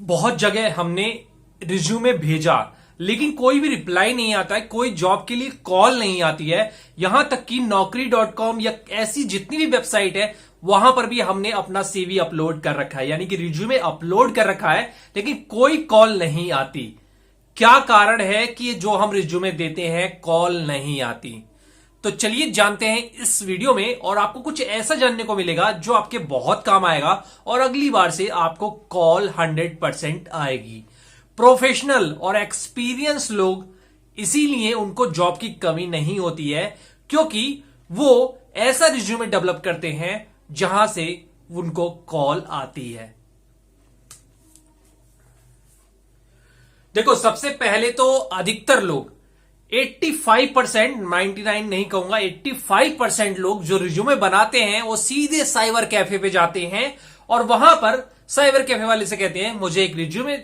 बहुत जगह हमने रिज्यूमे भेजा लेकिन कोई भी रिप्लाई नहीं आता है, कोई जॉब के लिए कॉल नहीं आती है। यहां तक कि naukri.com या ऐसी जितनी भी वेबसाइट है वहां पर भी हमने अपना सीवी अपलोड कर रखा है, यानी कि रिज्यूमे अपलोड कर रखा है, लेकिन कोई कॉल नहीं आती। क्या कारण है कि जो हम रिज्यूमे देते हैं कॉल नहीं आती? तो चलिए जानते हैं इस वीडियो में, और आपको कुछ ऐसा जानने को मिलेगा जो आपके बहुत काम आएगा और अगली बार से आपको कॉल 100% आएगी। प्रोफेशनल और एक्सपीरियंस लोग इसीलिए उनको जॉब की कमी नहीं होती है, क्योंकि वो ऐसा रिज्यूमे डेवलप करते हैं जहां से उनको कॉल आती है। देखो, सबसे पहले तो अधिकतर लोग 85%, 99 नहीं कहूंगा, 85% लोग जो रिज्यूमे बनाते हैं वो सीधे साइबर कैफे पे जाते हैं और वहां पर साइबर कैफे वाले से कहते हैं मुझे एक रिज्यूमे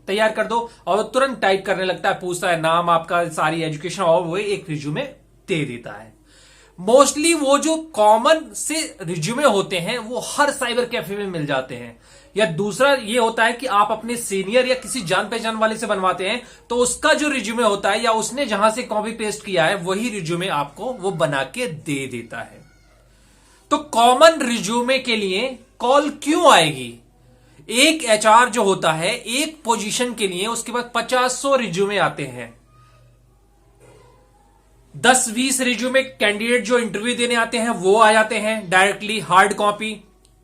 तैयार कर दो, और वो तुरंत टाइप करने लगता है, पूछता है नाम आपका, सारी एजुकेशन, और वो एक रिज्यूमे दे देता है। मोस्टली वो जो कॉमन से रिज्यूमे होते हैं वो हर साइबर कैफे में मिल जाते हैं। या दूसरा ये होता है कि आप अपने सीनियर या किसी जान पहचान वाले से बनवाते हैं तो उसका जो रिज्यूमे होता है या उसने जहां से कॉपी पेस्ट किया है वही रिज्यूमे आपको वो बना के दे देता है। तो कॉमन रिज्यूमे के लिए कॉल क्यों आएगी? एक एचआर जो होता है एक पोजीशन के लिए उसके बाद 50-100 रिज्यूमे आते हैं। 10-20 रिज्यूमे कैंडिडेट जो इंटरव्यू देने आते हैं वो आ जाते हैं डायरेक्टली हार्ड कॉपी,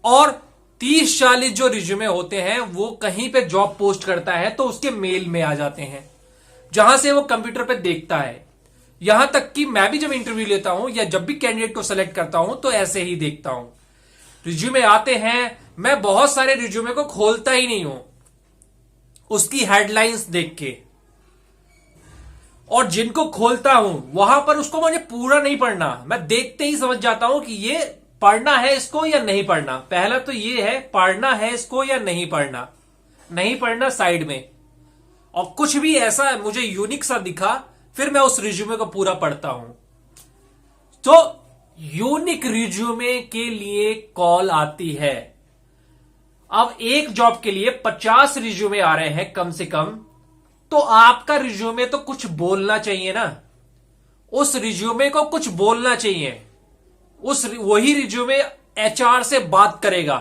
और 30-40 जो रिज्यूमे होते हैं वो कहीं पे जॉब पोस्ट करता है तो उसके मेल में आ जाते हैं, जहां से वो कंप्यूटर पे देखता है। यहां तक कि मैं भी जब इंटरव्यू लेता हूं या जब भी कैंडिडेट को सेलेक्ट करता हूं तो ऐसे ही देखता हूं। रिज्यूमे आते हैं, मैं बहुत सारे रिज्यूमे को खोलता ही नहीं हूं उसकी हेडलाइंस देख के, और जिनको खोलता हूं वहां पर उसको मुझे पूरा नहीं पढ़ना, मैं देखते ही समझ जाता हूं कि ये पढ़ना है इसको या नहीं पढ़ना। पहला तो ये है पढ़ना है इसको या नहीं पढ़ना, नहीं पढ़ना साइड में, और कुछ भी ऐसा मुझे यूनिक सा दिखा फिर मैं उस रिज्यूमे को पूरा पढ़ता हूं। तो यूनिक रिज्यूमे के लिए कॉल आती है। अब एक जॉब के लिए 50 रिज्यूमे आ रहे हैं कम से कम, तो आपका रिज्यूमे तो कुछ बोलना चाहिए ना, उस रिज्यूमे को कुछ बोलना चाहिए। वही रिज्यूमे एचआर से बात करेगा,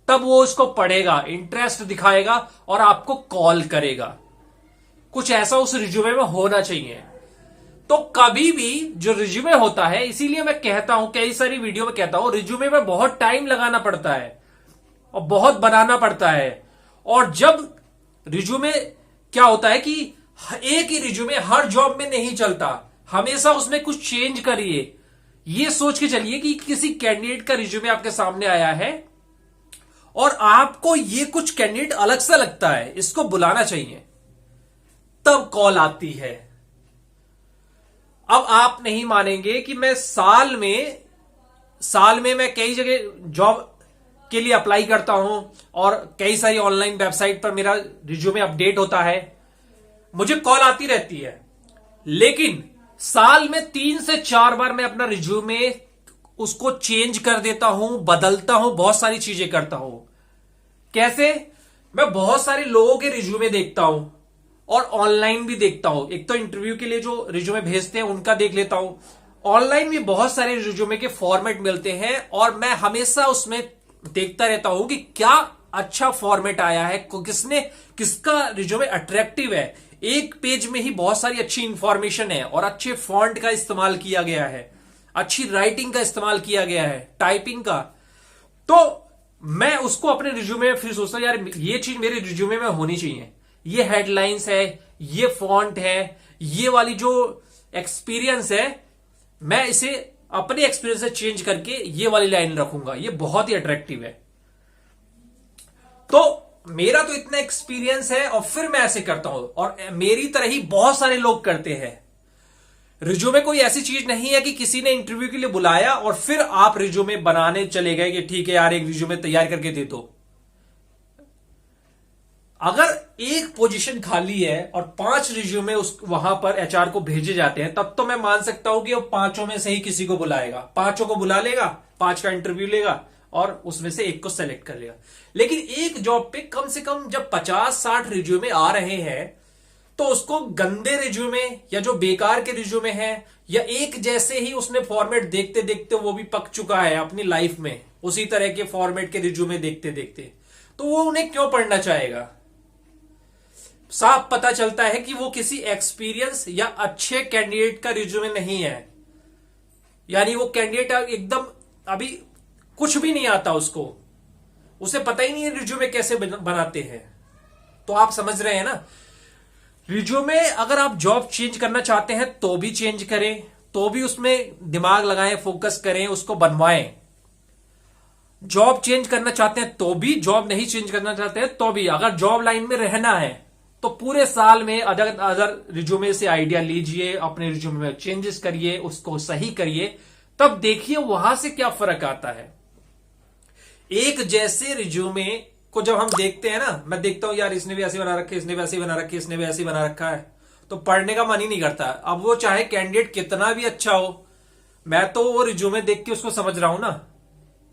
तब वो उसको पढ़ेगा, इंटरेस्ट दिखाएगा और आपको कॉल करेगा। कुछ ऐसा उस रिज्यूमे में होना चाहिए। तो कभी भी जो रिज्यूमे होता है, इसीलिए मैं कहता हूं, कई सारी वीडियो में कहता हूं, रिज्यूमे में बहुत टाइम लगाना पड़ता है और बहुत बनाना पड़ता है। और जब रिज्यूमे क्या होता है कि एक ही रिज्यूमे हर जॉब में नहीं चलता, हमेशा उसमें कुछ चेंज करिए। ये सोच के चलिए कि किसी कैंडिडेट का रिज्यूमे आपके सामने आया है और आपको ये कुछ कैंडिडेट अलग सा लगता है, इसको बुलाना चाहिए, तब कॉल आती है। अब आप नहीं मानेंगे कि मैं साल में मैं कई जगह जॉब के लिए अप्लाई करता हूं और कई सारी ऑनलाइन वेबसाइट पर मेरा रिज्यूमे अपडेट होता है, मुझे कॉल आती रहती है, लेकिन साल में 3 से 4 बार मैं अपना रिज्यूमे उसको चेंज कर देता हूं, बदलता हूं, बहुत सारी चीजें करता हूं। कैसे? मैं बहुत सारे लोगों के रिज्यूमे देखता हूं और ऑनलाइन भी देखता हूं। एक तो इंटरव्यू के लिए जो रिज्यूमे भेजते हैं उनका देख लेता हूं, ऑनलाइन भी बहुत सारे रिज्यूमे के फॉर्मेट मिलते हैं और मैं हमेशा उसमें देखता रहता हूं कि क्या अच्छा फॉर्मेट आया है, किसका रिज्यूमे अट्रैक्टिव है। एक पेज में ही बहुत सारी अच्छी इंफॉर्मेशन है और अच्छे फॉन्ट का इस्तेमाल किया गया है, अच्छी राइटिंग का इस्तेमाल किया गया है, टाइपिंग का। तो मैं उसको अपने रिज्यूमे में फिर सोचता हूं यार ये चीज मेरे रिज्यूमे में होनी चाहिए, ये हेडलाइंस है, ये फॉन्ट है, ये वाली जो एक्सपीरियंस है, मैं इसे अपने एक्सपीरियंस से चेंज करके ये वाली लाइन रखूंगा, ये बहुत ही अट्रैक्टिव है। तो मेरा तो इतना एक्सपीरियंस है और फिर मैं ऐसे करता हूं, और मेरी तरह ही बहुत सारे लोग करते हैं। रिज्यूमे कोई ऐसी चीज नहीं है कि किसी ने इंटरव्यू के लिए बुलाया और फिर आप रिज्यूमे बनाने चले गए कि ठीक है यार एक रिज्यूमे तैयार करके दे दो। अगर एक पोजीशन खाली है और 5 रिज्यूमे वहां पर एचआर को भेजे जाते हैं, तब तो मैं मान सकता हूं कि वो 5 में से ही किसी को बुलाएगा, 5 को बुला लेगा, 5 का इंटरव्यू लेगा और उसमें से एक को सेलेक्ट कर लिया। लेकिन एक जॉब पे कम से कम जब 50-60 रिज्यूमे आ रहे हैं तो उसको गंदे रिज्यूमे या जो बेकार के रिज्यूमे हैं या एक जैसे ही उसने फॉर्मेट देखते देखते वो भी पक चुका है अपनी लाइफ में उसी तरह के फॉर्मेट के रिज्यूमे देखते देखते, तो वो उन्हें क्यों पढ़ना चाहेगा। साफ पता चलता है कि वो किसी एक्सपीरियंस या अच्छे कैंडिडेट का रिज्यूमे नहीं है। यानी वो कैंडिडेट एकदम अभी कुछ भी नहीं आता उसको, उसे पता ही नहीं है रिज्यूमे कैसे बनाते हैं। तो आप समझ रहे हैं ना, रिज्यूमे अगर आप जॉब चेंज करना चाहते हैं तो भी चेंज करें, तो भी उसमें दिमाग लगाएं, फोकस करें, उसको बनवाएं। जॉब चेंज करना चाहते हैं तो भी, जॉब नहीं चेंज करना चाहते हैं तो भी, अगर जॉब लाइन में रहना है तो पूरे साल में अदर रिज्यूमे से आइडिया लीजिए, अपने रिज्यूमे में चेंजेस करिए, उसको सही करिए, तब देखिए वहां से क्या फर्क आता है। एक जैसे रिज्यूमे को जब हम देखते हैं ना, मैं देखता हूं यार इसने भी ऐसे बना रखे, इसने भी ऐसे बना रखे, इसने भी ऐसे बना रखा है, तो पढ़ने का मन ही नहीं करता। अब वो चाहे कैंडिडेट कितना भी अच्छा हो, मैं तो वो रिज्यूमे देख के उसको समझ रहा हूं ना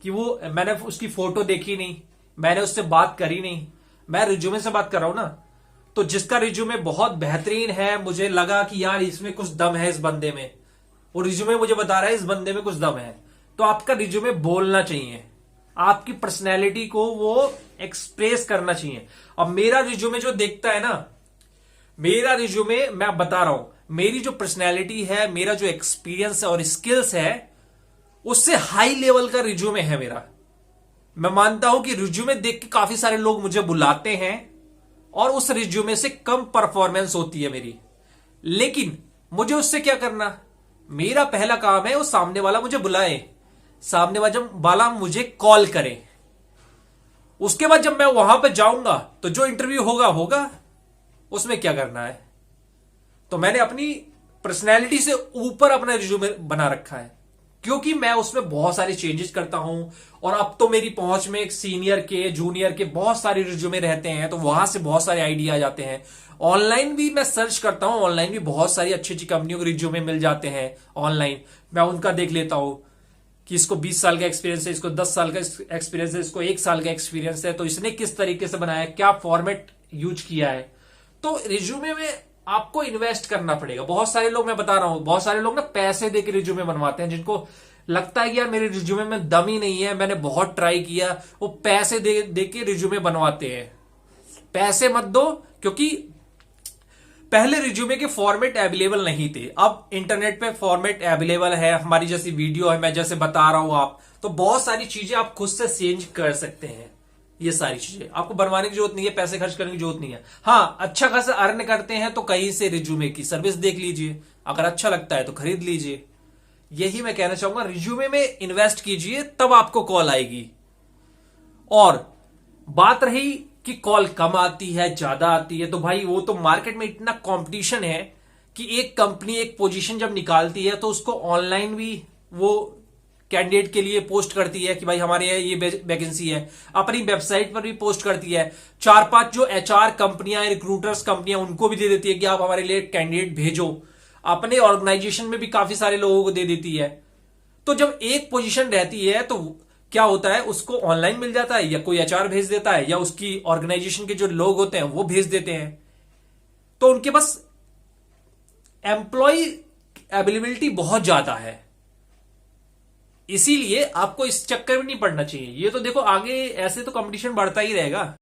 कि वो, मैंने उसकी फोटो देखी नहीं, मैंने उससे बात करी नहीं, मैं रिज्यूमे से बात कर रहा हूं ना। तो जिसका रिज्यूमे बहुत बेहतरीन है, मुझे लगा कि यार इसमें कुछ दम है इस बंदे में, वो रिज्यूमे मुझे बता रहा है इस बंदे में कुछ दम है, तो आपका रिज्यूमे बोलना चाहिए, आपकी पर्सनैलिटी को वो एक्सप्रेस करना चाहिए। अब मेरा रिज्यूमे जो देखता है ना, मेरा रिज्यूमे मैं बता रहा हूं, मेरी जो पर्सनैलिटी है, मेरा जो एक्सपीरियंस है और स्किल्स है, उससे हाई लेवल का रिज्यूमे है मेरा। मैं मानता हूं कि रिज्यूमे देख के काफी सारे लोग मुझे बुलाते हैं और उस रिज्यूमे से कम परफॉर्मेंस होती है मेरी, लेकिन मुझे उससे क्या करना, मेरा पहला काम है वो सामने वाला मुझे बुलाए, सामने वाला मुझे कॉल करे, उसके बाद जब मैं वहां पे जाऊंगा तो जो इंटरव्यू होगा उसमें क्या करना है। तो मैंने अपनी पर्सनैलिटी से ऊपर अपना रिज्यूमे बना रखा है, क्योंकि मैं उसमें बहुत सारे चेंजेस करता हूं और अब तो मेरी पहुंच में एक सीनियर के, जूनियर के बहुत सारे रिज्यूमे रहते हैं, तो वहां से बहुत सारे आइडिया आ जाते हैं। ऑनलाइन भी मैं सर्च करता हूं, ऑनलाइन भी बहुत सारी अच्छी अच्छी कंपनियों के रिज्यूमे मिल जाते हैं ऑनलाइन, मैं उनका देख लेता हूं कि इसको 20 साल का एक्सपीरियंस है, इसको 10 साल का एक्सपीरियंस है, इसको 1 साल का एक्सपीरियंस है, तो इसने किस तरीके से बनाया, क्या फॉर्मेट यूज किया है। तो रिज्यूमे में आपको इन्वेस्ट करना पड़ेगा। बहुत सारे लोग, मैं बता रहा हूं, बहुत सारे लोग ना पैसे देके रिज्यूमे बनवाते हैं, जिनको लगता है कि यार मेरे रिज्यूमे में दम ही नहीं है, मैंने बहुत ट्राई किया, वो पैसे दे के रिज्यूमे बनवाते हैं। पैसे मत दो, क्योंकि पहले रिज्यूमे के फॉर्मेट अवेलेबल नहीं थे, अब इंटरनेट पे फॉर्मेट अवेलेबल है, हमारी जैसी वीडियो है, मैं जैसे बता रहा हूं आप, तो बहुत सारी चीजें आप खुद से चेंज कर सकते हैं। ये सारी चीजें आपको बनवाने की जरूरत नहीं है, पैसे खर्च करने की जरूरत नहीं है। हाँ, अच्छा खासा अर्न करते हैं तो कहीं से रिज्यूमे की सर्विस देख लीजिए, अगर अच्छा लगता है तो खरीद लीजिए। यही मैं कहना चाहूंगा, रिज्यूमे में इन्वेस्ट कीजिए, तब आपको कॉल आएगी। और बात रही कि कॉल कम आती है, ज्यादा आती है, तो भाई वो तो मार्केट में इतना कंपटीशन है कि एक कंपनी एक पोजीशन जब निकालती है तो उसको ऑनलाइन भी वो कैंडिडेट के लिए पोस्ट करती है कि भाई हमारे यहाँ ये वैकेंसी है, अपनी वेबसाइट पर भी पोस्ट करती है, 4-5 जो एचआर कंपनियां, रिक्रूटर्स कंपनियां, उनको भी दे देती है कि आप हमारे लिए कैंडिडेट भेजो, अपने ऑर्गेनाइजेशन में भी काफी सारे लोगों को दे देती है। तो जब एक पोजीशन रहती है तो क्या होता है, उसको ऑनलाइन मिल जाता है, या कोई एचआर भेज देता है, या उसकी ऑर्गेनाइजेशन के जो लोग होते हैं वो भेज देते हैं, तो उनके पास एम्प्लॉय अवेलेबिलिटी बहुत ज्यादा है। इसीलिए आपको इस चक्कर में नहीं पड़ना चाहिए। ये तो देखो आगे ऐसे तो कंपटीशन बढ़ता ही रहेगा।